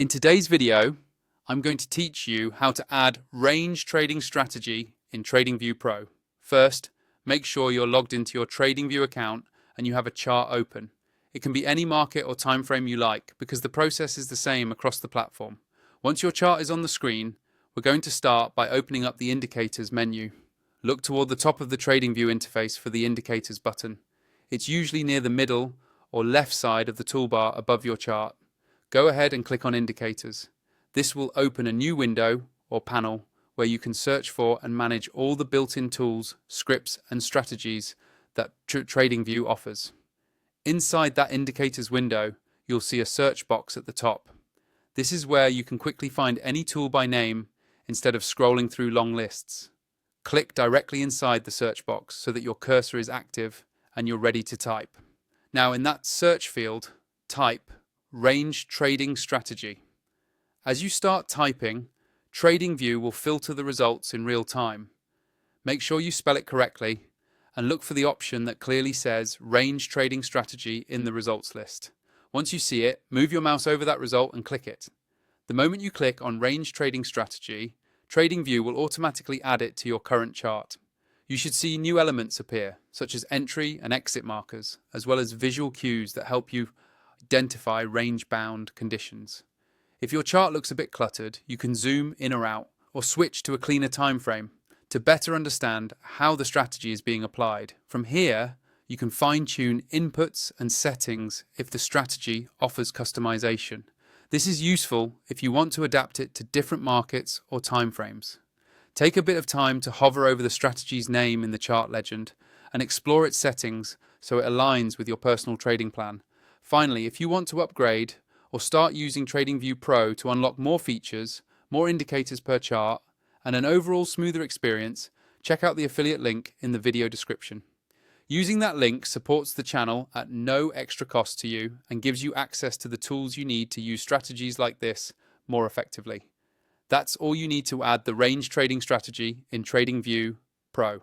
In today's video, I'm going to teach you how to add range trading strategy in TradingView Pro. First, make sure you're logged into your TradingView account and you have a chart open. It can be any market or time frame you like because the process is the same across the platform. Once your chart is on the screen, we're going to start by opening up the Indicators menu. Look toward the top of the TradingView interface for the Indicators button. It's usually near the middle or left side of the toolbar above your chart. Go ahead and click on Indicators. This will open a new window or panel where you can search for and manage all the built-in tools, scripts, and strategies that TradingView offers. Inside that Indicators window, you'll see a search box at the top. This is where you can quickly find any tool by name instead of scrolling through long lists. Click directly inside the search box so that your cursor is active and you're ready to type. Now in that search field, type Range Trading Strategy. As you start typing, TradingView will filter the results in real time. Make sure you spell it correctly and look for the option that clearly says Range Trading Strategy in the results list. Once you see it, move your mouse over that result and click it. The moment you click on Range Trading Strategy, TradingView will automatically add it to your current chart. You should see new elements appear, such as entry and exit markers, as well as visual cues that help you identify range-bound conditions. If your chart looks a bit cluttered, you can zoom in or out, or switch to a cleaner time frame to better understand how the strategy is being applied. From here, you can fine-tune inputs and settings if the strategy offers customization. This is useful if you want to adapt it to different markets or time frames. Take a bit of time to hover over the strategy's name in the chart legend and explore its settings so it aligns with your personal trading plan. Finally, if you want to upgrade or start using TradingView Pro to unlock more features, more indicators per chart, and an overall smoother experience, check out the affiliate link in the video description. Using that link supports the channel at no extra cost to you and gives you access to the tools you need to use strategies like this more effectively. That's all you need to add the range trading strategy in TradingView Pro.